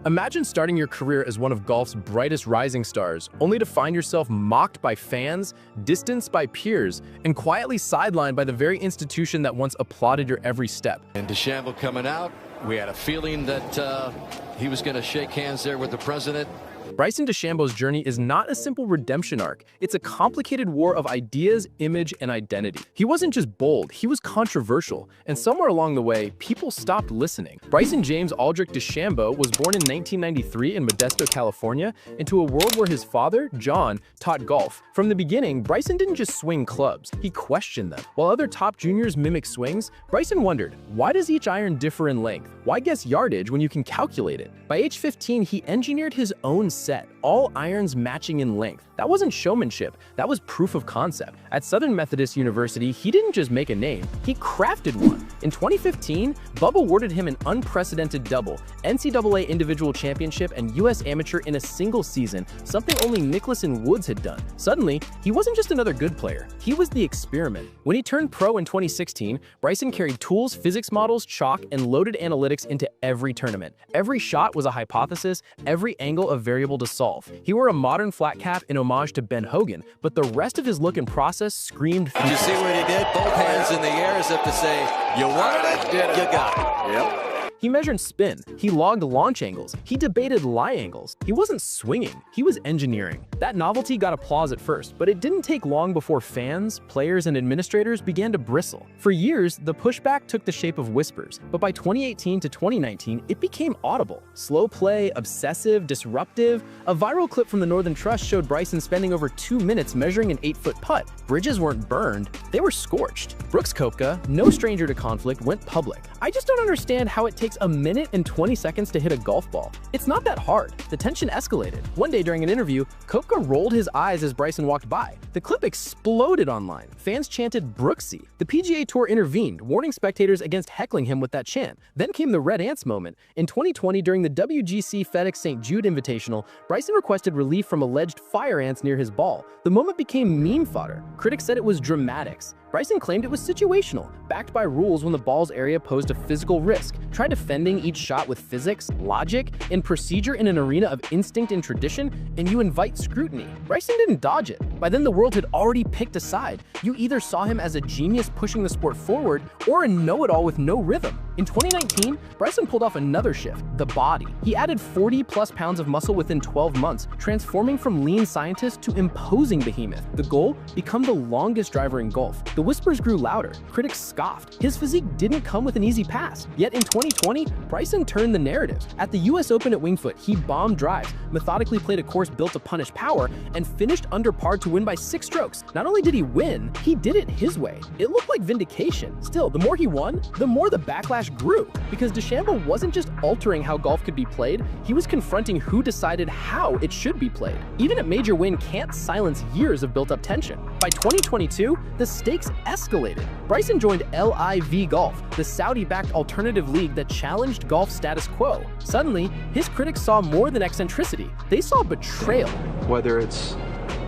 Imagine starting your career as one of golf's brightest rising stars, only to find yourself mocked by fans, distanced by peers, and quietly sidelined by the very institution that once applauded your every step. And DeChambeau coming out, we had a feeling that he was going to shake hands there with the president. Bryson DeChambeau's journey is not a simple redemption arc. It's a complicated war of ideas, image, and identity. He wasn't just bold, he was controversial, and somewhere along the way, people stopped listening. Bryson James Aldrich DeChambeau was born in 1993 in Modesto, California, into a world where his father, John, taught golf. From the beginning, Bryson didn't just swing clubs, he questioned them. While other top juniors mimicked swings, Bryson wondered, why does each iron differ in length? Why guess yardage when you can calculate it? By age 15, he engineered his own set, all irons matching in length. That wasn't showmanship, that was proof of concept. At Southern Methodist University, he didn't just make a name, he crafted one. In 2015, Bubba awarded him an unprecedented double, NCAA Individual Championship and US Amateur in a single season, something only Nicklaus and Woods had done. Suddenly, he wasn't just another good player, he was the experiment. When he turned pro in 2016, Bryson carried tools, physics models, chalk, and loaded analytics into every tournament. Every shot was a hypothesis, every angle a variable to solve. He wore a modern flat cap in homage to Ben Hogan, but the rest of his look and process screamed. Did you see what he did? Both hands in the air as if to say, you wanted it, you got it. Yep. He measured spin, he logged launch angles, he debated lie angles. He wasn't swinging, he was engineering. That novelty got applause at first, but it didn't take long before fans, players, and administrators began to bristle. For years, the pushback took the shape of whispers, but by 2018 to 2019, it became audible. Slow play, obsessive, disruptive. A viral clip from the Northern Trust showed Bryson spending over 2 minutes measuring an 8-foot putt. Bridges weren't burned, they were scorched. Brooks Koepka, no stranger to conflict, went public. I just don't understand how it takes a minute and 20 seconds to hit a golf ball. It's not that hard. The tension escalated. One day during an interview, Koepka rolled his eyes as Bryson walked by. The clip exploded online. Fans chanted Brooksy. The PGA Tour intervened, warning spectators against heckling him with that chant. Then came the Red Ants moment. In 2020, during the WGC FedEx St. Jude Invitational, Bryson requested relief from alleged fire ants near his ball. The moment became meme fodder. Critics said it was dramatics. Bryson claimed it was situational, backed by rules when the ball's area posed a physical risk. Try defending each shot with physics, logic, and procedure in an arena of instinct and tradition, and you invite scrutiny. Bryson didn't dodge it. By then, the world had already picked a side. You either saw him as a genius pushing the sport forward, or a know-it-all with no rhythm. In 2019, Bryson pulled off another shift, the body. He added 40+ pounds of muscle within 12 months, transforming from lean scientist to imposing behemoth. The goal? Become the longest driver in golf. The whispers grew louder. Critics scoffed. His physique didn't come with an easy pass. Yet in 2020, Bryson turned the narrative. At the US Open at Wingfoot, he bombed drives, methodically played a course built to punish power, and finished under par to win by 6 strokes. Not only did he win, he did it his way. It looked like vindication. Still, the more he won, the more the backlash grew. Because DeChambeau wasn't just altering how golf could be played, he was confronting who decided how it should be played. Even a major win can't silence years of built-up tension. By 2022, the stakes escalated. Bryson joined LIV Golf, the Saudi-backed alternative league that challenged golf status quo. Suddenly, his critics saw more than eccentricity. They saw betrayal. Whether it's,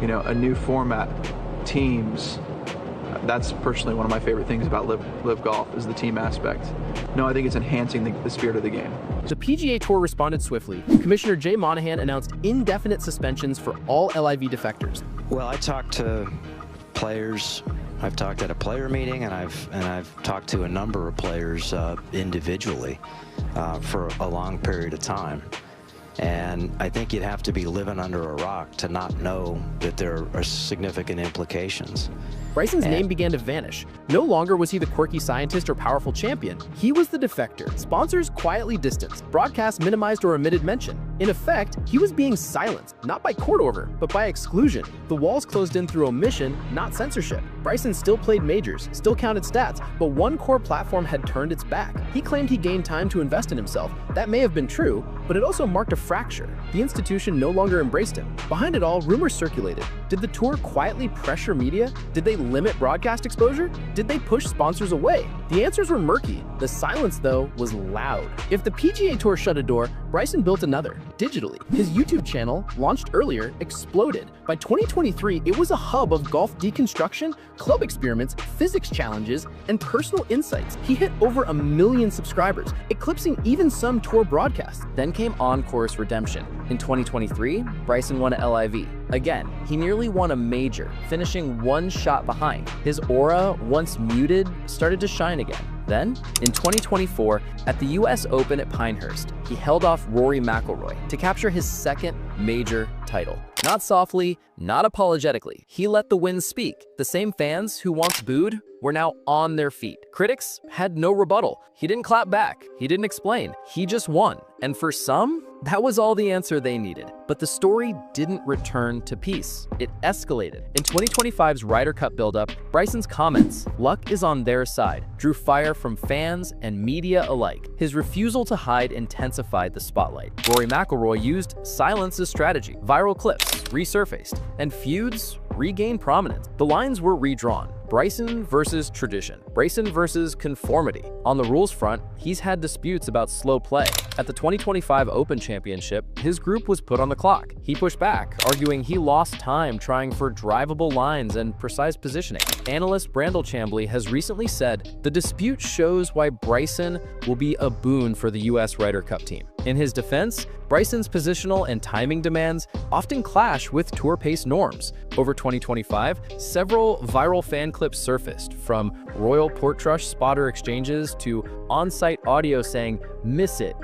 a new format, teams, that's personally one of my favorite things about live golf is the team aspect. No, I think it's enhancing the spirit of the game. The PGA Tour responded swiftly. Commissioner Jay Monahan announced indefinite suspensions for all LIV defectors. Well, I talked to players. I've talked at a player meeting, and I've talked to a number of players individually for a long period of time. And I think you'd have to be living under a rock to not know that there are significant implications. Bryson's name began to vanish. No longer was he the quirky scientist or powerful champion. He was the defector. Sponsors quietly distanced. Broadcasts minimized or omitted mention. In effect, he was being silenced, not by court order, but by exclusion. The walls closed in through omission, not censorship. Bryson still played majors, still counted stats, but one core platform had turned its back. He claimed he gained time to invest in himself. That may have been true, but it also marked a fracture. The institution no longer embraced him. Behind it all, rumors circulated. Did the tour quietly pressure media? Did they limit broadcast exposure? Did they push sponsors away? The answers were murky. The silence, though, was loud. If the PGA Tour shut a door, Bryson built another, digitally. His YouTube channel, launched earlier, exploded. By 2023, it was a hub of golf deconstruction, club experiments, physics challenges, and personal insights. He hit over 1 million subscribers, eclipsing even some tour broadcasts. Then came on-course redemption. In 2023, Bryson won a LIV. Again, he nearly won a major, finishing 1 shot behind. His aura, once muted, started to shine again. Then, in 2024, at the US Open at Pinehurst, he held off Rory McIlroy to capture his 2nd major title. Not softly, not apologetically. He let the win speak. The same fans who once booed were now on their feet. Critics had no rebuttal. He didn't clap back. He didn't explain. He just won. And for some, that was all the answer they needed. But the story didn't return to peace. It escalated. In 2025's Ryder Cup buildup, Bryson's comments, "Luck is on their side," drew fire from fans and media alike. His refusal to hide intensified the spotlight. Rory McIlroy used silence as strategy. Viral clips resurfaced, and feuds regained prominence. The lines were redrawn. Bryson versus tradition. Bryson versus conformity. On the rules front, he's had disputes about slow play. At the 2025 Open Championship, his group was put on the clock. He pushed back, arguing he lost time trying for drivable lines and precise positioning. Analyst Brandel Chambly has recently said, "The dispute shows why Bryson will be a boon for the US Ryder Cup team." In his defense, Bryson's positional and timing demands often clash with tour pace norms. Over 2025, several viral fan clips surfaced, from Royal Portrush spotter exchanges to on-site audio saying, miss it,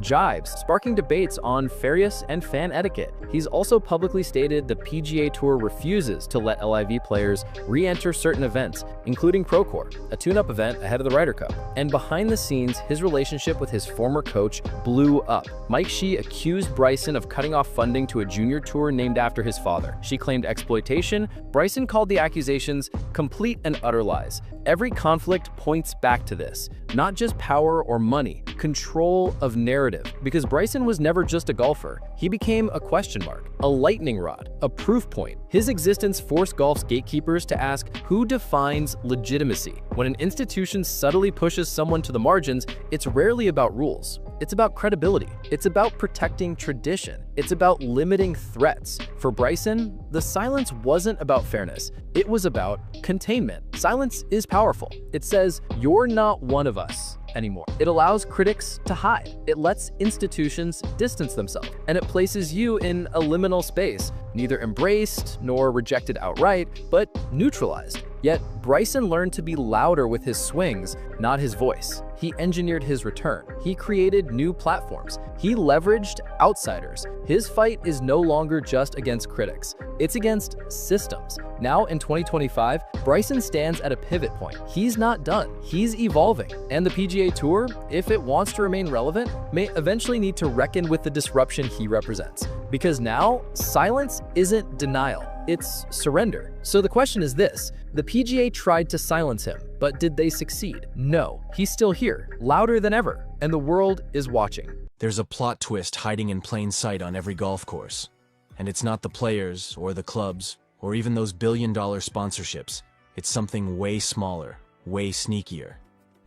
jibes, sparking debates on fairness and fan etiquette. He's also publicly stated the PGA Tour refuses to let LIV players re-enter certain events, including Procore, a tune-up event ahead of the Ryder Cup. And behind the scenes, his relationship with his former coach blew up. Mike Shea accused Bryson of cutting off funding to a junior tour named after his father. She claimed exploitation. Bryson called the accusations complete and utter lies. Every conflict points back to this. Not just power or money, control of narrative. Because Bryson was never just a golfer. He became a question mark, a lightning rod, a proof point. His existence forced golf's gatekeepers to ask, who defines legitimacy? When an institution subtly pushes someone to the margins, it's rarely about rules. It's about credibility. It's about protecting tradition. It's about limiting threats. For Bryson, the silence wasn't about fairness. It was about containment. Silence is powerful. It says, you're not one of us anymore. It allows critics to hide. It lets institutions distance themselves. And it places you in a liminal space, neither embraced nor rejected outright, but neutralized. Yet, Bryson learned to be louder with his swings, not his voice. He engineered his return. He created new platforms. He leveraged outsiders. His fight is no longer just against critics. It's against systems. Now in 2025, Bryson stands at a pivot point. He's not done. He's evolving. And the PGA Tour, if it wants to remain relevant, may eventually need to reckon with the disruption he represents. Because now, silence isn't denial. It's surrender. So the question is this: the PGA tried to silence him, but did they succeed? No. He's still here, louder than ever, and the world is watching. There's a plot twist hiding in plain sight on every golf course. And it's not the players, or the clubs, or even those billion-dollar sponsorships. It's something way smaller, way sneakier,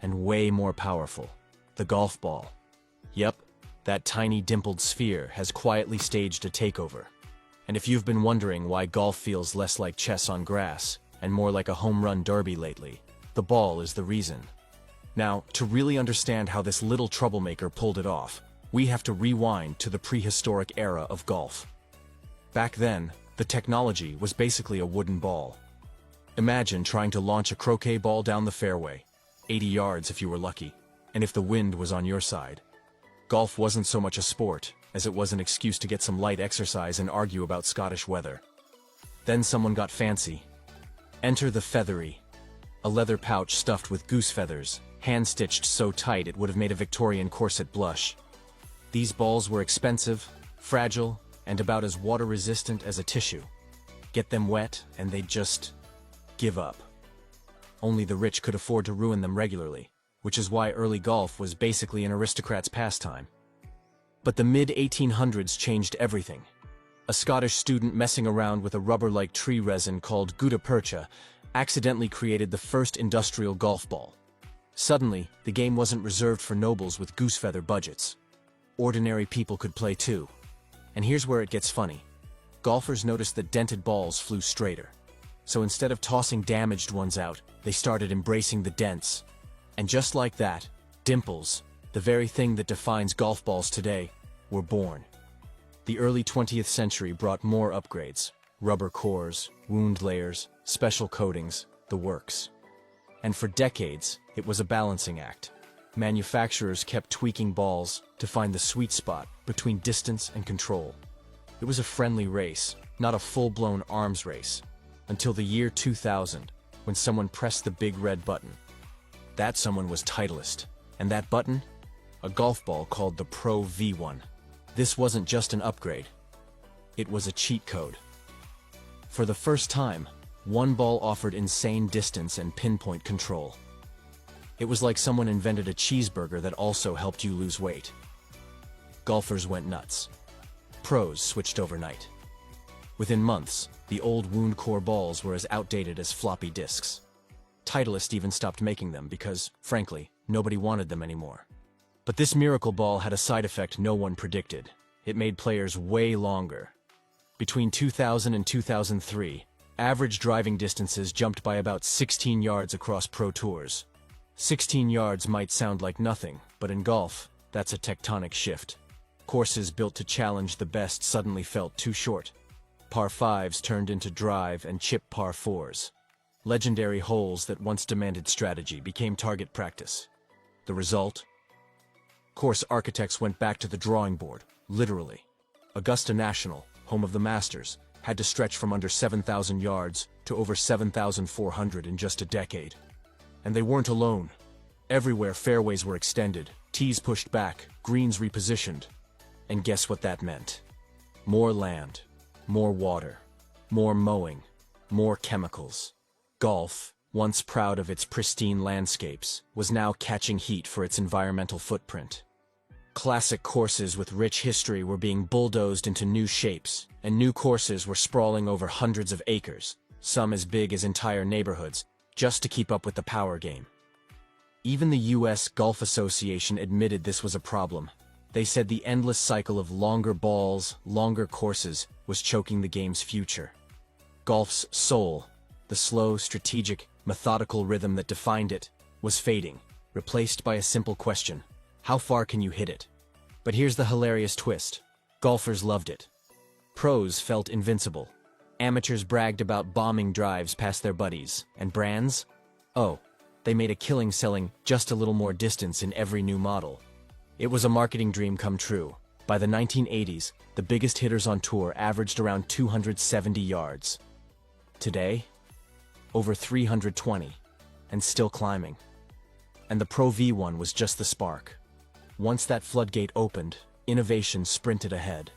and way more powerful. The golf ball. Yep, that tiny dimpled sphere has quietly staged a takeover. And if you've been wondering why golf feels less like chess on grass and more like a home run derby lately, the ball is the reason. Now, to really understand how this little troublemaker pulled it off, we have to rewind to the prehistoric era of golf. Back then, the technology was basically a wooden ball. Imagine trying to launch a croquet ball down the fairway, 80 yards if you were lucky, and if the wind was on your side. Golf wasn't so much a sport as it was an excuse to get some light exercise and argue about Scottish weather. Then someone got fancy. Enter the feathery, a leather pouch stuffed with goose feathers, hand-stitched so tight it would have made a Victorian corset blush. These balls were expensive, fragile, and about as water-resistant as a tissue. Get them wet, and they'd just give up. Only the rich could afford to ruin them regularly, which is why early golf was basically an aristocrat's pastime. But the mid-1800s changed everything. A Scottish student messing around with a rubber-like tree resin called gutta percha accidentally created the first industrial golf ball. Suddenly, the game wasn't reserved for nobles with goose feather budgets. ordinary people could play too. And here's where it gets funny. Golfers noticed that dented balls flew straighter. So instead of tossing damaged ones out, they started embracing the dents. And just like that, dimples, the very thing that defines golf balls today, were born. The early 20th century brought more upgrades: rubber cores, wound layers, special coatings, the works. And for decades, it was a balancing act. Manufacturers kept tweaking balls to find the sweet spot between distance and control. It was a friendly race, not a full-blown arms race, until the year 2000, when someone pressed the big red button. That someone was Titleist, and that button? A golf ball called the Pro V1. This wasn't just an upgrade. It was a cheat code. For the first time, one ball offered insane distance and pinpoint control. It was like someone invented a cheeseburger that also helped you lose weight. Golfers went nuts. Pros switched overnight. Within months, the old wound core balls were as outdated as floppy disks. Titleist even stopped making them because, frankly, nobody wanted them anymore. But this miracle ball had a side effect no one predicted. It made players way longer. Between 2000 and 2003, average driving distances jumped by about 16 yards across pro tours. 16 yards might sound like nothing, but in golf, that's a tectonic shift. Courses built to challenge the best suddenly felt too short. Par 5s turned into drive and chip par 4s. Legendary holes that once demanded strategy became target practice. The result? Course architects went back to the drawing board, literally. Augusta National, home of the Masters, had to stretch from under 7,000 yards to over 7,400 in just a decade. And they weren't alone. Everywhere fairways were extended, tees pushed back, greens repositioned. And guess what that meant? More land, more water, more mowing, more chemicals. Golf, once proud of its pristine landscapes, was now catching heat for its environmental footprint. Classic courses with rich history were being bulldozed into new shapes, and new courses were sprawling over hundreds of acres, some as big as entire neighborhoods, just to keep up with the power game. Even the U.S. Golf Association admitted this was a problem. They said the endless cycle of longer balls, longer courses, was choking the game's future. Golf's soul, the slow, strategic, methodical rhythm that defined it, was fading, replaced by a simple question: how far can you hit it? But here's the hilarious twist. Golfers loved it. Pros felt invincible. Amateurs bragged about bombing drives past their buddies. And brands? Oh, they made a killing selling just a little more distance in every new model. It was a marketing dream come true. By the 1980s, the biggest hitters on tour averaged around 270 yards. Today, over 320, and still climbing. And the Pro V1 was just the spark. Once that floodgate opened, innovation sprinted ahead.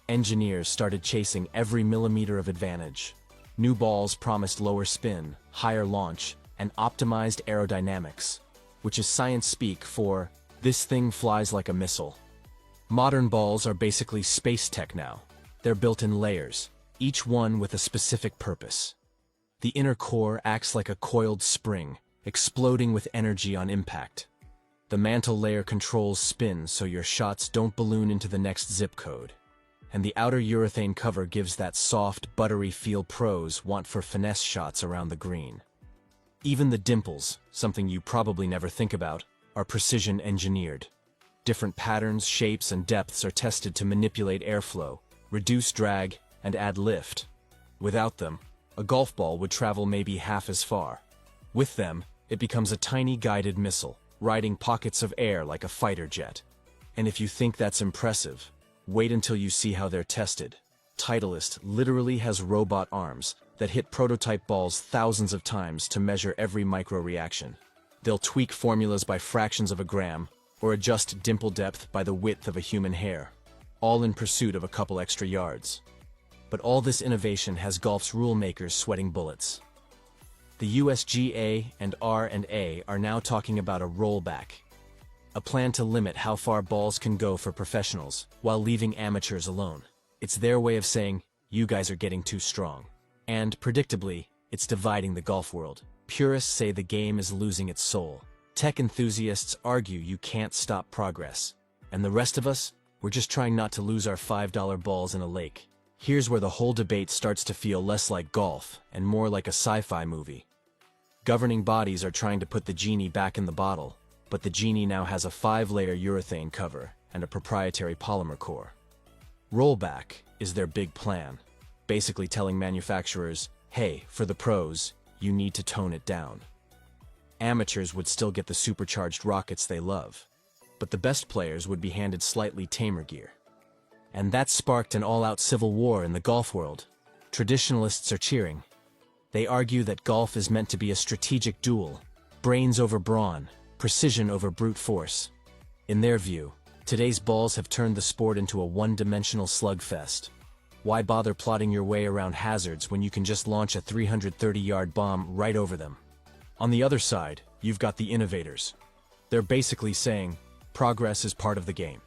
Engineers started chasing every millimeter of advantage. New balls promised lower spin, higher launch, and optimized aerodynamics, which is science speak for "this thing flies like a missile." Modern balls are basically space tech now. They're built in layers, each one with a specific purpose. The inner core acts like a coiled spring, exploding with energy on impact. The mantle layer controls spin so your shots don't balloon into the next zip code. And the outer urethane cover gives that soft, buttery feel pros want for finesse shots around the green. Even the dimples, something you probably never think about, are precision engineered. Different patterns, shapes, and depths are tested to manipulate airflow, reduce drag, and add lift. Without them, a golf ball would travel maybe half as far. With them, it becomes a tiny guided missile, riding pockets of air like a fighter jet. And if you think that's impressive, wait until you see how they're tested. Titleist literally has robot arms that hit prototype balls thousands of times to measure every micro-reaction. They'll tweak formulas by fractions of a gram, or adjust dimple depth by the width of a human hair, all in pursuit of a couple extra yards. But all this innovation has golf's rule makers sweating bullets. The USGA and R&A are now talking about a rollback, a plan to limit how far balls can go for professionals while leaving amateurs alone. It's their way of saying, you guys are getting too strong. And, predictably, it's dividing the golf world. Purists say the game is losing its soul. Tech enthusiasts argue you can't stop progress. And the rest of us, We're just trying not to lose our $5 balls in a lake. Here's where the whole debate starts to feel less like golf and more like a sci-fi movie. Governing bodies are trying to put the genie back in the bottle, but the genie now has a 5-layer urethane cover and a proprietary polymer core. Rollback is their big plan, basically telling manufacturers, hey, for the pros, you need to tone it down. Amateurs would still get the supercharged rockets they love, but the best players would be handed slightly tamer gear. And that sparked an all-out civil war in the golf world. Traditionalists are cheering. They argue that golf is meant to be a strategic duel, brains over brawn, precision over brute force. In their view, today's balls have turned the sport into a one-dimensional slugfest. Why bother plotting your way around hazards when you can just launch a 330-yard bomb right over them? On the other side, you've got the innovators. They're basically saying, progress is part of the game.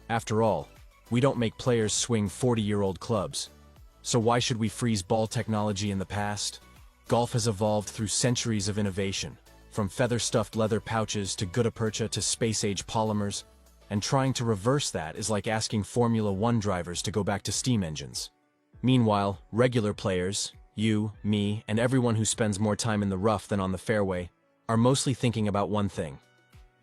After all, we don't make players swing 40-year-old clubs. So why should we freeze ball technology in the past? Golf has evolved through centuries of innovation, from feather-stuffed leather pouches to gutta-percha to space-age polymers, and trying to reverse that is like asking Formula One drivers to go back to steam engines. Meanwhile, regular players, you, me, and everyone who spends more time in the rough than on the fairway, are mostly thinking about one thing.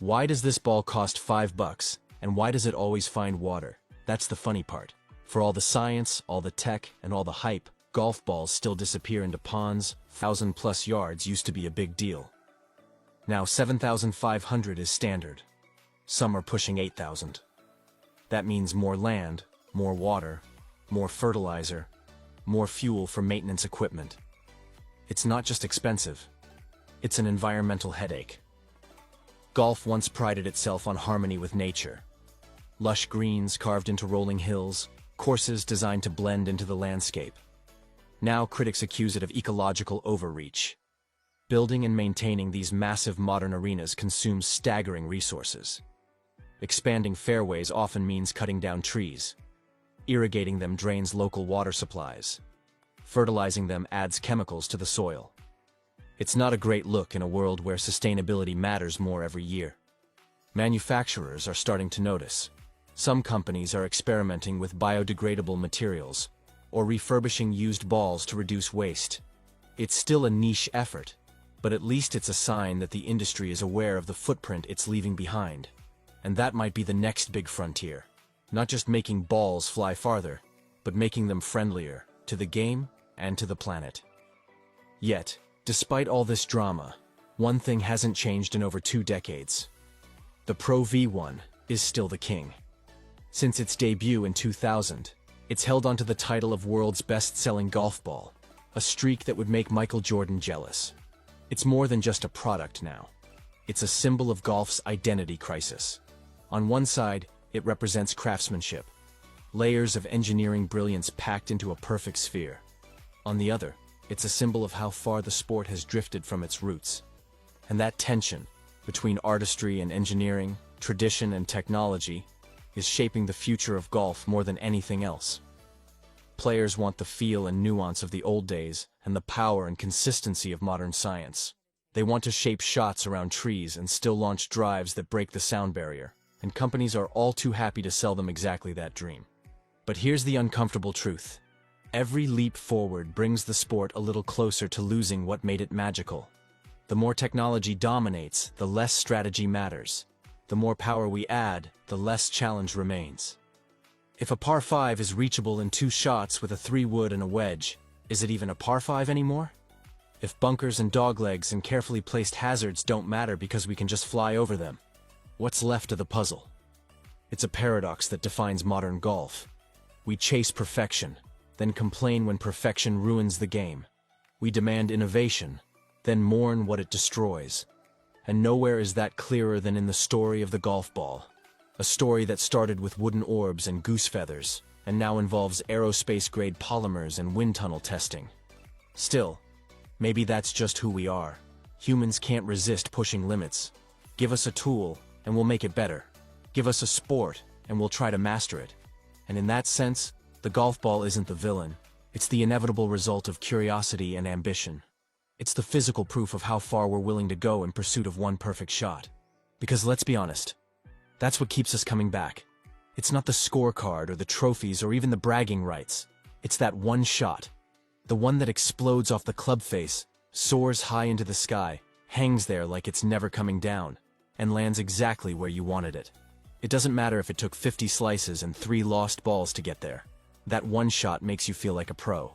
Why does this ball cost $5, and why does it always find water? That's the funny part. For all the science, all the tech, and all the hype, golf balls still disappear into ponds. 1,000+ yards used to be a big deal. Now 7,500 is standard. Some are pushing 8,000. That means more land, more water, more fertilizer, more fuel for maintenance equipment. It's not just expensive. It's an environmental headache. Golf once prided itself on harmony with nature. Lush greens carved into rolling hills, courses designed to blend into the landscape. Now critics accuse it of ecological overreach. Building and maintaining these massive modern arenas consumes staggering resources. Expanding fairways often means cutting down trees. Irrigating them drains local water supplies. Fertilizing them adds chemicals to the soil. It's not a great look in a world where sustainability matters more every year. Manufacturers are starting to notice. Some companies are experimenting with biodegradable materials, or refurbishing used balls to reduce waste. It's still a niche effort, but at least it's a sign that the industry is aware of the footprint it's leaving behind. And that might be the next big frontier. Not just making balls fly farther, but making them friendlier to the game and to the planet. Yet, despite all this drama, one thing hasn't changed in over 2 decades. The Pro V1 is still the king. Since its debut in 2000, it's held onto the title of world's best-selling golf ball, a streak that would make Michael Jordan jealous. It's more than just a product now. It's a symbol of golf's identity crisis. On one side, it represents craftsmanship, layers of engineering brilliance packed into a perfect sphere. On the other, it's a symbol of how far the sport has drifted from its roots. And that tension between artistry and engineering, tradition and technology, is shaping the future of golf more than anything else. Players want the feel and nuance of the old days and the power and consistency of modern science. They want to shape shots around trees and still launch drives that break the sound barrier, and companies are all too happy to sell them exactly that dream. But here's the uncomfortable truth. Every leap forward brings the sport a little closer to losing what made it magical. The more technology dominates, the less strategy matters. The more power we add, the less challenge remains. If a par 5 is reachable in 2 shots with a 3-wood and a wedge, is it even a par 5 anymore? If bunkers and doglegs and carefully placed hazards don't matter because we can just fly over them, what's left of the puzzle? It's a paradox that defines modern golf. We chase perfection, then complain when perfection ruins the game. We demand innovation, then mourn what it destroys. And nowhere is that clearer than in the story of the golf ball. A story that started with wooden orbs and goose feathers, and now involves aerospace-grade polymers and wind tunnel testing. Still, maybe that's just who we are. Humans can't resist pushing limits. Give us a tool, and we'll make it better. Give us a sport, and we'll try to master it. And in that sense, the golf ball isn't the villain. It's the inevitable result of curiosity and ambition. It's the physical proof of how far we're willing to go in pursuit of one perfect shot. Because let's be honest, that's what keeps us coming back. It's not the scorecard or the trophies or even the bragging rights. It's that one shot. The one that explodes off the club face, soars high into the sky, hangs there like it's never coming down, and lands exactly where you wanted it. It doesn't matter if it took 50 slices and 3 lost balls to get there. That one shot makes you feel like a pro.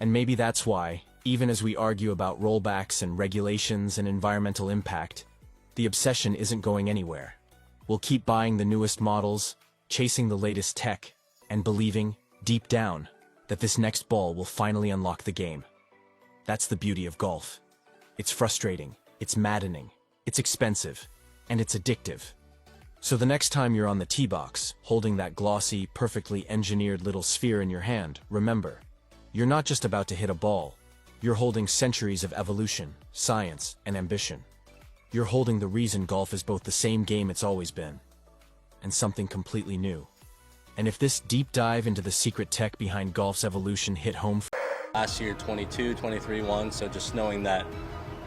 And maybe that's why, even as we argue about rollbacks and regulations and environmental impact, the obsession isn't going anywhere. We'll keep buying the newest models, chasing the latest tech, and believing, deep down, that this next ball will finally unlock the game. That's the beauty of golf. It's frustrating, it's maddening, it's expensive, and it's addictive. So the next time you're on the tee box, holding that glossy, perfectly engineered little sphere in your hand, remember, you're not just about to hit a ball. You're holding centuries of evolution, science, and ambition. You're holding the reason golf is both the same game it's always been, and something completely new. And if this deep dive into the secret tech behind golf's evolution hit home last year, 22, 23 won, so just knowing that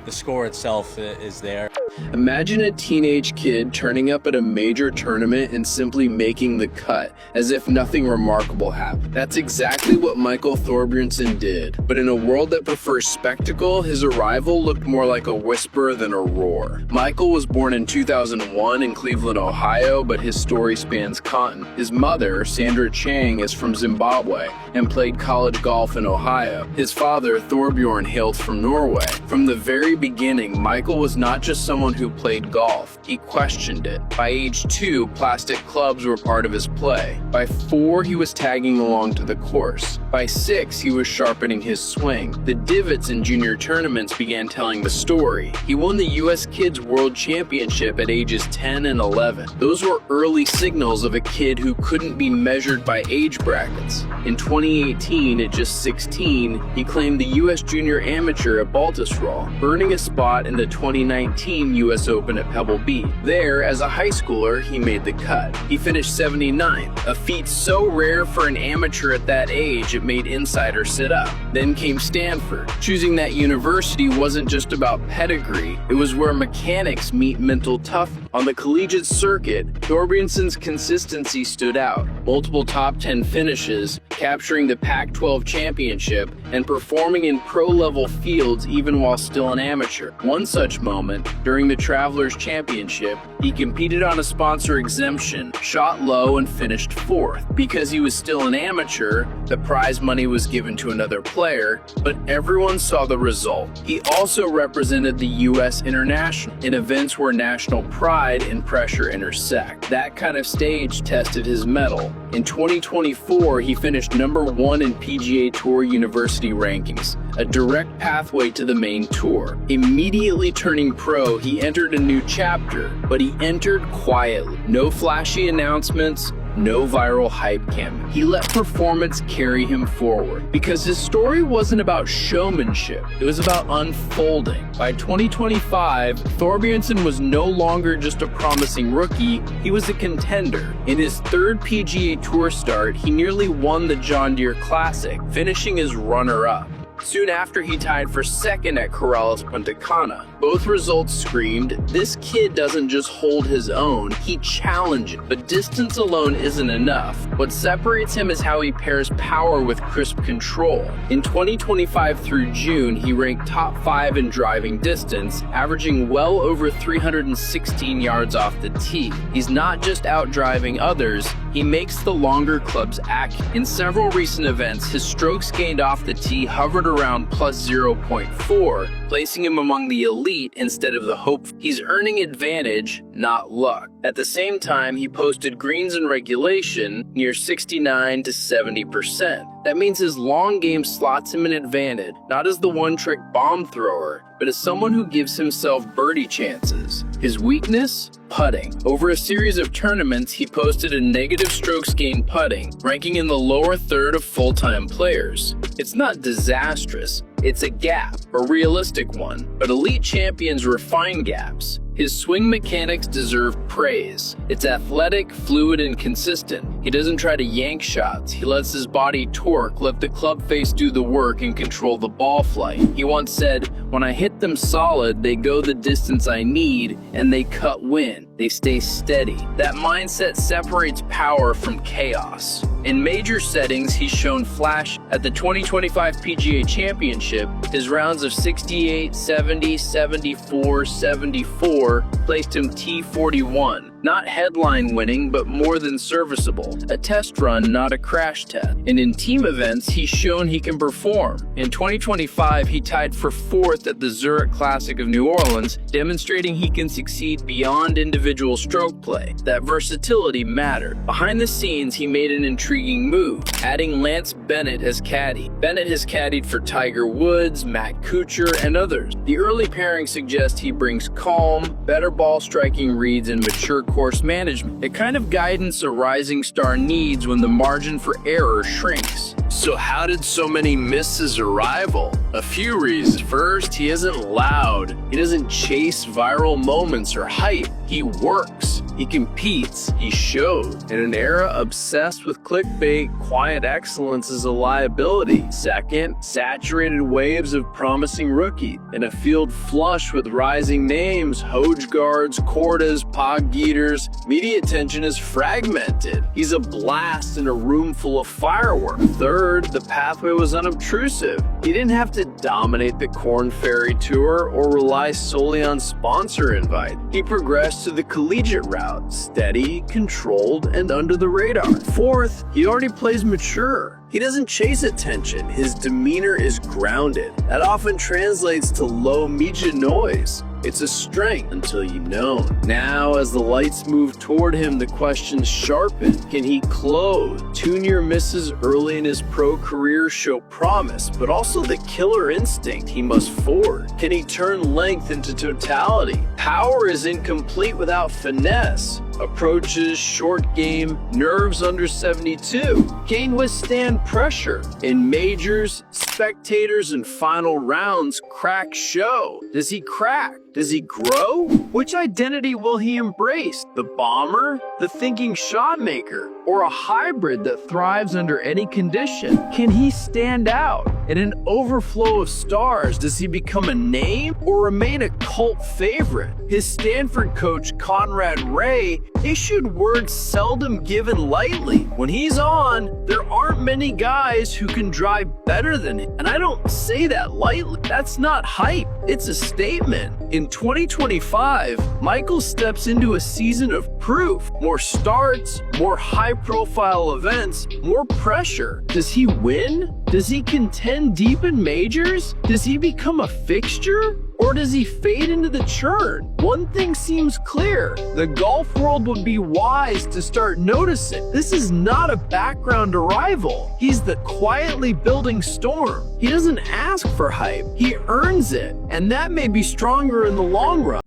the score itself is there. Imagine a teenage kid turning up at a major tournament and simply making the cut, as if nothing remarkable happened. That's exactly what Michael Thorbjornsen did. But in a world that prefers spectacle, his arrival looked more like a whisper than a roar. Michael was born in 2001 in Cleveland, Ohio, but his story spans continent. His mother, Sandra Chang, is from Zimbabwe and played college golf in Ohio. His father, Thorbjorn, hailed from Norway. From the very beginning, Michael was not just someone who played golf. He questioned it. By age 2, plastic clubs were part of his play. By 4, he was tagging along to the course. By 6, he was sharpening his swing. The divots in junior tournaments began telling the story. He won the U.S. Kids World Championship at ages 10 and 11. Those were early signals of a kid who couldn't be measured by age brackets. In 2018, at just 16, he claimed the U.S. Junior Amateur at Baltusrol, earning a spot in the 2019 U.S. Open at Pebble Beach. There, as a high schooler, he made the cut. He finished 79th, a feat so rare for an amateur at that age it made insiders sit up. Then came Stanford. Choosing that university wasn't just about pedigree, it was where mechanics meet mental toughness. On the collegiate circuit, Thorbjornsen's consistency stood out. Multiple top 10 finishes, capturing the Pac-12 championship, and performing in pro-level fields even while still an amateur. One such moment, during the Travelers Championship, he competed on a sponsor exemption, shot low, and finished 4th. Because he was still an amateur, the prize money was given to another player, but everyone saw the result. He also represented the U.S. International in events where national pride and pressure intersect. That kind of stage tested his mettle. In 2024, he finished #1 in PGA Tour University rankings, a direct pathway to the main tour. Immediately turning pro, he entered a new chapter, but he entered quietly. No flashy announcements, no viral hype campaign. He let performance carry him forward, because his story wasn't about showmanship, it was about unfolding. By 2025, Thorbjornsen was no longer just a promising rookie, he was a contender. In his 3rd PGA Tour start, he nearly won the John Deere Classic, finishing as runner-up. Soon after, he tied for 2nd at Corrales Punta Cana. Both results screamed, this kid doesn't just hold his own, he challenges. But distance alone isn't enough. What separates him is how he pairs power with crisp control. In 2025 through June, he ranked top 5 in driving distance, averaging well over 316 yards off the tee. He's not just out-driving others, he makes the longer clubs accurate. In several recent events, his strokes gained off the tee hovered around plus 0.4, placing him among the elite instead of the hope. He's earning advantage, not luck. At the same time, he posted greens in regulation near 69 to 70%. That means his long game slots him an advantage, not as the one-trick bomb thrower, but as someone who gives himself birdie chances. His weakness? Putting. Over a series of tournaments, he posted a negative strokes gained putting, ranking in the lower third of full-time players. It's not disastrous, it's a gap, a realistic one, but elite champions refine gaps. His swing mechanics deserve praise. It's athletic, fluid, and consistent. He doesn't try to yank shots. He lets his body torque, let the club face do the work, and control the ball flight. He once said, "When I hit them solid, they go the distance I need, and they cut wind. They stay steady." That mindset separates power from chaos. In major settings, he's shown flash. At the 2025 PGA Championship, his rounds of 68, 70, 74, 74 placed him T41. Not headline winning, but more than serviceable. A test run, not a crash test. And in team events, he's shown he can perform. In 2025, he tied for 4th at the Zurich Classic of New Orleans, demonstrating he can succeed beyond individual stroke play. That versatility mattered. Behind the scenes, he made an intriguing move, adding Lance Bennett as caddy. Bennett has caddied for Tiger Woods, Matt Kuchar, and others. The early pairing suggests he brings calm, better ball striking reads, and mature course management, the kind of guidance a rising star needs when the margin for error shrinks. So how did so many miss his arrival? A few reasons. First, he isn't loud. He doesn't chase viral moments or hype. He works. He competes. He shows. In an era obsessed with clickbait, quiet excellence is a liability. Second, saturated waves of promising rookies. In a field flush with rising names, Hogegaards, Kordas, Poggeaters, media attention is fragmented. He's a blast in a room full of fireworks. Third, the pathway was unobtrusive. He didn't have to dominate the Korn Ferry Tour or rely solely on sponsor invite. He progressed to the collegiate route, steady, controlled, and under the radar. Fourth, he already plays mature. He doesn't chase attention. His demeanor is grounded. That often translates to low media noise. It's a strength until you know. Now, as the lights move toward him, the questions sharpen. Can he close? 2 near misses early in his pro career show promise, but also the killer instinct he must forward. Can he turn length into totality? Power is incomplete without finesse. Approaches, short game, nerves under 72. Can he withstand pressure? In majors, spectators, and final rounds, cracks show. Does he crack? Does he grow? Which identity will he embrace? The bomber? The thinking shot maker? Or a hybrid that thrives under any condition? Can he stand out? In an overflow of stars, does he become a name or remain a cult favorite? His Stanford coach, Conrad Ray, issued words seldom given lightly. When he's on, there aren't many guys who can drive better than him. And I don't say that lightly. That's not hype. It's a statement. In 2025, Michael steps into a season of proof. More starts, more high-profile events, more pressure. Does he win? Does he contend deep in majors? Does he become a fixture? Or does he fade into the churn? One thing seems clear. The golf world would be wise to start noticing. This is not a background arrival. He's the quietly building storm. He doesn't ask for hype. He earns it. And that may be stronger in the long run.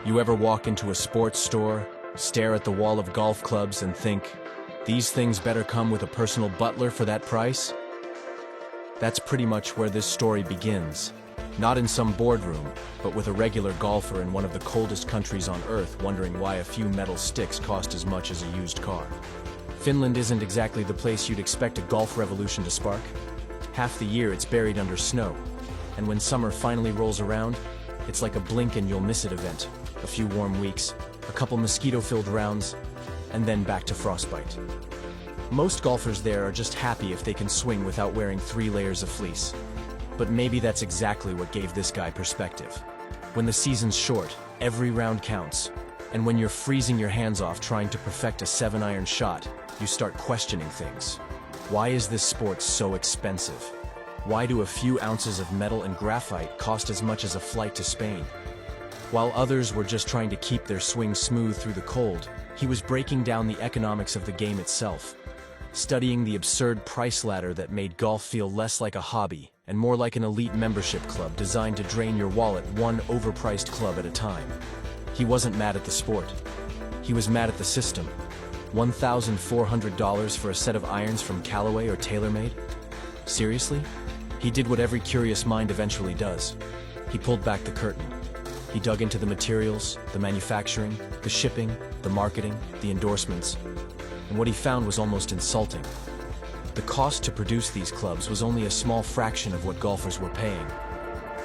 You ever walk into a sports store, stare at the wall of golf clubs and think, these things better come with a personal butler for that price? That's pretty much where this story begins. Not in some boardroom, but with a regular golfer in one of the coldest countries on Earth wondering why a few metal sticks cost as much as a used car. Finland isn't exactly the place you'd expect a golf revolution to spark. Half the year it's buried under snow, and when summer finally rolls around, it's like a blink and you'll miss it event. A few warm weeks, a couple mosquito-filled rounds, and then back to frostbite. Most golfers there are just happy if they can swing without wearing 3 layers of fleece. But maybe that's exactly what gave this guy perspective. When the season's short, every round counts. And when you're freezing your hands off trying to perfect a 7-iron shot, you start questioning things. Why is this sport so expensive? Why do a few ounces of metal and graphite cost as much as a flight to Spain? While others were just trying to keep their swing smooth through the cold, he was breaking down the economics of the game itself, studying the absurd price ladder that made golf feel less like a hobby and more like an elite membership club designed to drain your wallet one overpriced club at a time. He wasn't mad at the sport. He was mad at the system. $1,400 for a set of irons from Callaway or TaylorMade? Seriously? He did what every curious mind eventually does. He pulled back the curtain. He dug into the materials, the manufacturing, the shipping, the marketing, the endorsements, and what he found was almost insulting. The cost to produce these clubs was only a small fraction of what golfers were paying.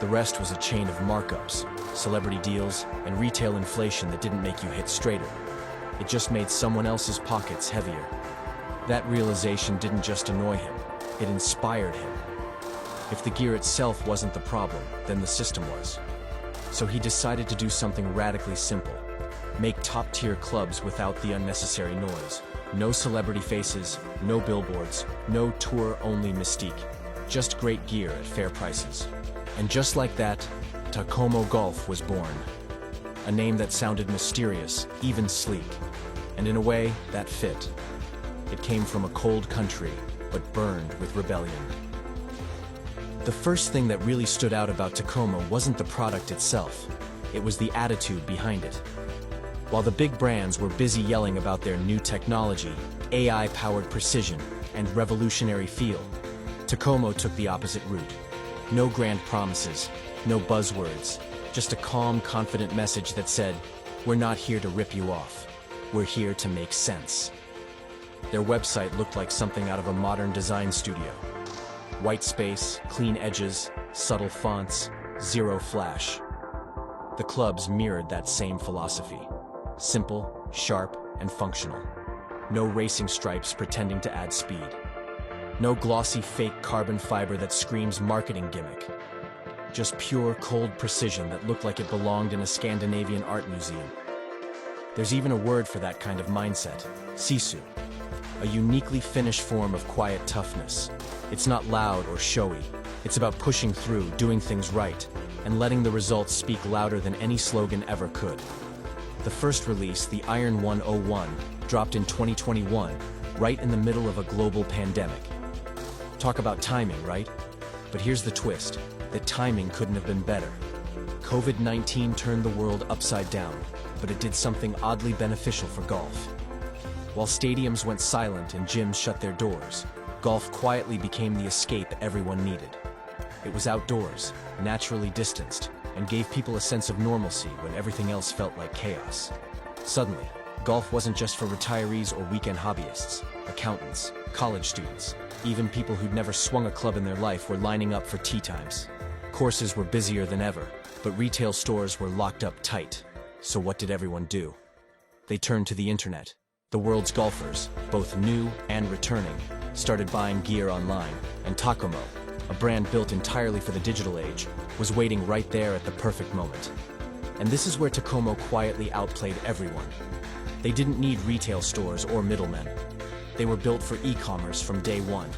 The rest was a chain of markups, celebrity deals, and retail inflation that didn't make you hit straighter. It just made someone else's pockets heavier. That realization didn't just annoy him, it inspired him. If the gear itself wasn't the problem, then the system was. So he decided to do something radically simple. Make top-tier clubs without the unnecessary noise. No celebrity faces, no billboards, no tour-only mystique. Just great gear at fair prices. And just like that, Takomo Golf was born. A name that sounded mysterious, even sleek. And in a way, that fit. It came from a cold country, but burned with rebellion. The first thing that really stood out about Takomo wasn't the product itself. It was the attitude behind it. While the big brands were busy yelling about their new technology, AI-powered precision, and revolutionary feel, Takomo took the opposite route. No grand promises, no buzzwords, just a calm, confident message that said, "We're not here to rip you off. We're here to make sense." Their website looked like something out of a modern design studio. White space, clean edges, subtle fonts, zero flash. The clubs mirrored that same philosophy. Simple, sharp, and functional. No racing stripes pretending to add speed. No glossy fake carbon fiber that screams marketing gimmick. Just pure, cold precision that looked like it belonged in a Scandinavian art museum. There's even a word for that kind of mindset, sisu. A uniquely Finnish form of quiet toughness. It's not loud or showy. It's about pushing through, doing things right, and letting the results speak louder than any slogan ever could. The first release, the Iron 101, dropped in 2021, right in the middle of a global pandemic. Talk about timing, right? But here's the twist. The timing couldn't have been better. COVID-19 turned the world upside down, but it did something oddly beneficial for golf. While stadiums went silent and gyms shut their doors, golf quietly became the escape everyone needed. It was outdoors, naturally distanced, and gave people a sense of normalcy when everything else felt like chaos. Suddenly, golf wasn't just for retirees or weekend hobbyists, accountants, college students, even people who'd never swung a club in their life were lining up for tee times. Courses were busier than ever, but retail stores were locked up tight. So what did everyone do? They turned to the internet. The world's golfers, both new and returning, started buying gear online, and Takomo, a brand built entirely for the digital age, was waiting right there at the perfect moment. And this is where Takomo quietly outplayed everyone. They didn't need retail stores or middlemen. They were built for e-commerce from day one.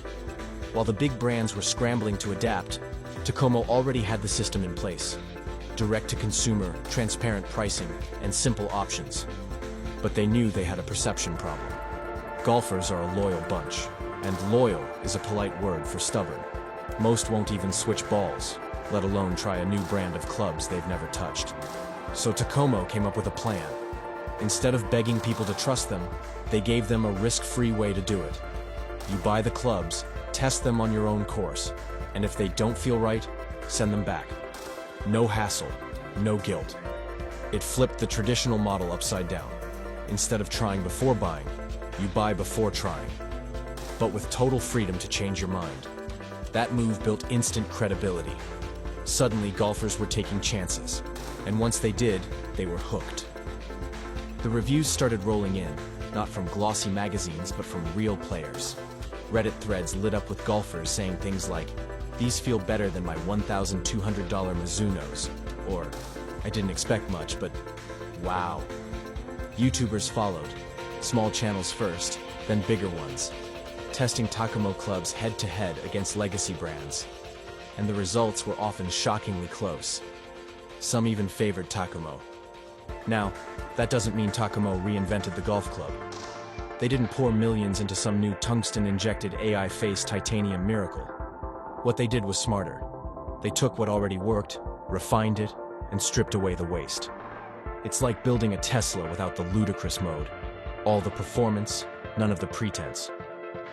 While the big brands were scrambling to adapt, Takomo already had the system in place. Direct-to-consumer, transparent pricing, and simple options. But they knew they had a perception problem. Golfers are a loyal bunch, and loyal is a polite word for stubborn. Most won't even switch balls, let alone try a new brand of clubs they've never touched. So Takomo came up with a plan. Instead of begging people to trust them, they gave them a risk-free way to do it. You buy the clubs, test them on your own course, and if they don't feel right, send them back. No hassle, no guilt. It flipped the traditional model upside down. Instead of trying before buying, you buy before trying. But with total freedom to change your mind. That move built instant credibility. Suddenly, golfers were taking chances. And once they did, they were hooked. The reviews started rolling in, not from glossy magazines, but from real players. Reddit threads lit up with golfers saying things like, "These feel better than my $1,200 Mizunos," or, "I didn't expect much, but wow." YouTubers followed, small channels first, then bigger ones, testing Takomo clubs head-to-head against legacy brands. And the results were often shockingly close. Some even favored Takomo. Now, that doesn't mean Takomo reinvented the golf club. They didn't pour millions into some new tungsten-injected AI-face titanium miracle. What they did was smarter. They took what already worked, refined it, and stripped away the waste. It's like building a Tesla without the ludicrous mode. All the performance, none of the pretense.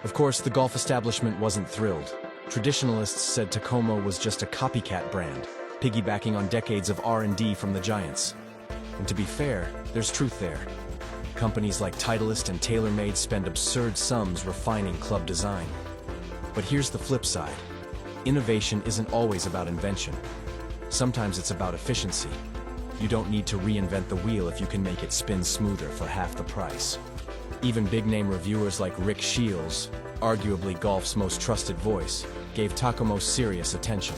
Of course, the golf establishment wasn't thrilled. Traditionalists said Tacoma was just a copycat brand, piggybacking on decades of R&D from the giants. And to be fair, there's truth there. Companies like Titleist and TaylorMade spend absurd sums refining club design. But here's the flip side. Innovation isn't always about invention. Sometimes it's about efficiency. You don't need to reinvent the wheel if you can make it spin smoother for half the price. Even big-name reviewers like Rick Shields, arguably golf's most trusted voice, gave Tacoma serious attention.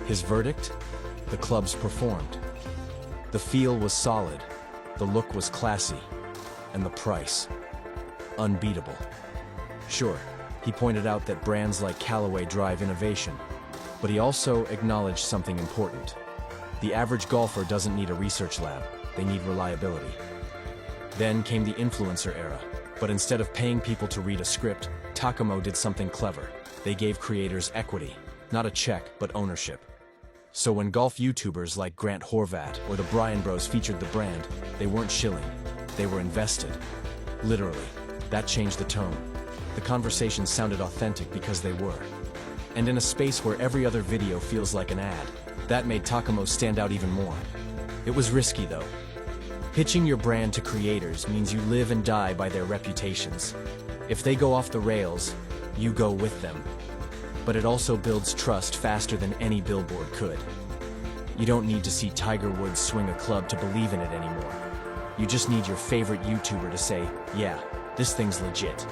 His verdict? The clubs performed. The feel was solid, the look was classy, and the price, unbeatable. Sure, he pointed out that brands like Callaway drive innovation, but he also acknowledged something important. The average golfer doesn't need a research lab, they need reliability. Then came the influencer era, but instead of paying people to read a script, Tacoma did something clever. They gave creators equity, not a check, but ownership. So when golf YouTubers like Grant Horvat or the Bryan Bros featured the brand, they weren't shilling, they were invested. Literally, that changed the tone. The conversation sounded authentic because they were. And in a space where every other video feels like an ad, that made Tacoma stand out even more. It was risky though. Pitching your brand to creators means you live and die by their reputations. If they go off the rails, you go with them. But it also builds trust faster than any billboard could. You don't need to see Tiger Woods swing a club to believe in it anymore. You just need your favorite YouTuber to say, yeah, this thing's legit.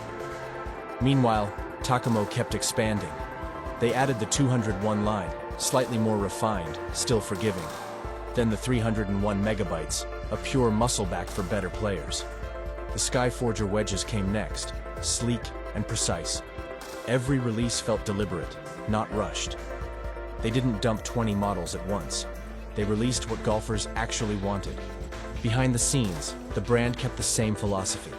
Meanwhile, Tacoma kept expanding. They added the 201 line, slightly more refined, still forgiving. Then the 301 megabytes, a pure muscleback for better players. The Skyforger wedges came next, sleek and precise. Every release felt deliberate, not rushed. They didn't dump 20 models at once. They released what golfers actually wanted. Behind the scenes, the brand kept the same philosophy.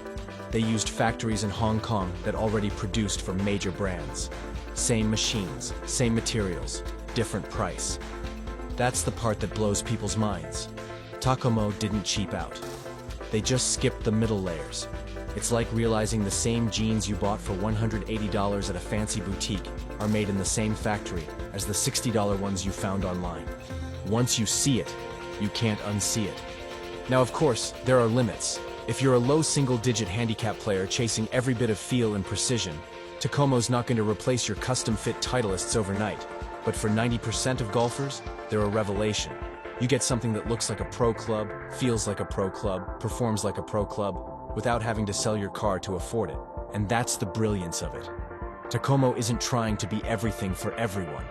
They used factories in Hong Kong that already produced for major brands. Same machines, same materials, different price. That's the part that blows people's minds. Tacoma didn't cheap out. They just skipped the middle layers. It's like realizing the same jeans you bought for $180 at a fancy boutique are made in the same factory as the $60 ones you found online. Once you see it, you can't unsee it. Now, of course, there are limits. If you're a low single-digit handicap player chasing every bit of feel and precision, Tacoma's not going to replace your custom-fit Titleists overnight. But for 90% of golfers, they're a revelation. You get something that looks like a pro club, feels like a pro club, performs like a pro club, without having to sell your car to afford it. And that's the brilliance of it. Tacoma isn't trying to be everything for everyone.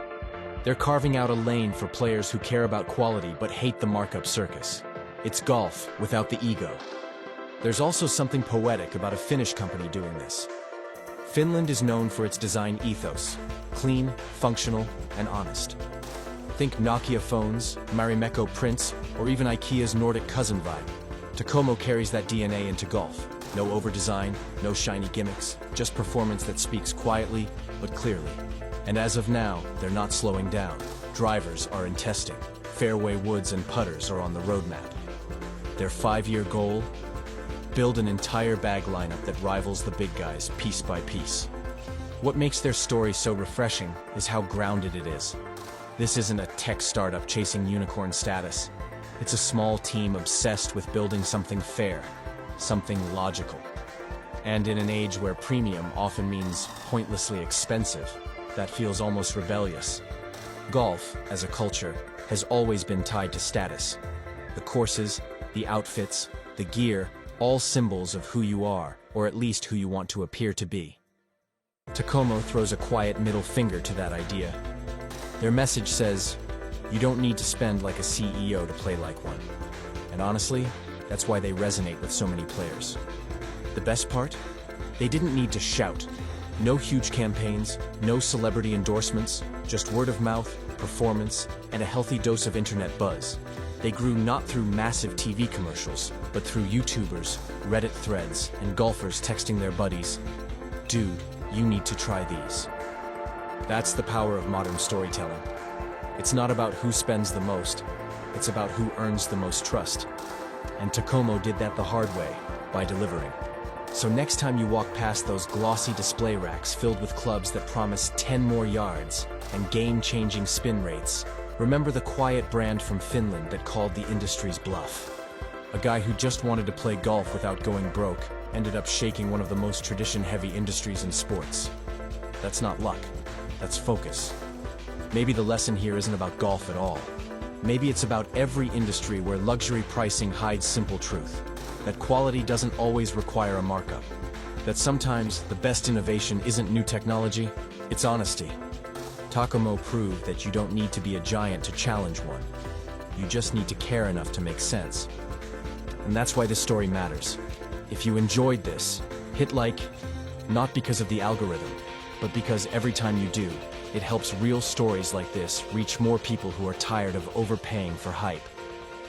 They're carving out a lane for players who care about quality but hate the markup circus. It's golf without the ego. There's also something poetic about a Finnish company doing this. Finland is known for its design ethos, clean, functional, and honest. Think Nokia phones, Marimekko prints, or even IKEA's Nordic cousin vibe. Tacoma carries that DNA into golf. No over-design, no shiny gimmicks, just performance that speaks quietly but clearly. And as of now, they're not slowing down. Drivers are in testing. Fairway woods and putters are on the roadmap. Their 5-year goal? Build an entire bag lineup that rivals the big guys piece by piece. What makes their story so refreshing is how grounded it is. This isn't a tech startup chasing unicorn status. It's a small team obsessed with building something fair, something logical. And in an age where premium often means pointlessly expensive, that feels almost rebellious. Golf, as a culture, has always been tied to status. The courses, the outfits, the gear, all symbols of who you are, or at least who you want to appear to be. Tacoma throws a quiet middle finger to that idea. Their message says, you don't need to spend like a CEO to play like one. And honestly, that's why they resonate with so many players. The best part? They didn't need to shout. No huge campaigns, no celebrity endorsements, just word of mouth, performance, and a healthy dose of internet buzz. They grew not through massive TV commercials, but through YouTubers, Reddit threads, and golfers texting their buddies, "Dude, you need to try these." That's the power of modern storytelling. It's not about who spends the most, it's about who earns the most trust. And Takomo did that the hard way, by delivering. So next time you walk past those glossy display racks filled with clubs that promise 10 more yards and game-changing spin rates, remember the quiet brand from Finland that called the industry's bluff. A guy who just wanted to play golf without going broke ended up shaking one of the most tradition-heavy industries in sports. That's not luck, that's focus. Maybe the lesson here isn't about golf at all. Maybe it's about every industry where luxury pricing hides simple truth. That quality doesn't always require a markup. That sometimes the best innovation isn't new technology, it's honesty. Takomo proved that you don't need to be a giant to challenge one. You just need to care enough to make sense. And that's why this story matters. If you enjoyed this, hit like, not because of the algorithm, but because every time you do, it helps real stories like this reach more people who are tired of overpaying for hype.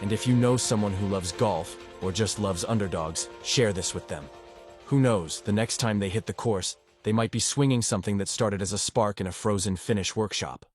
And if you know someone who loves golf, or just loves underdogs, share this with them. Who knows, the next time they hit the course, they might be swinging something that started as a spark in a frozen finish workshop.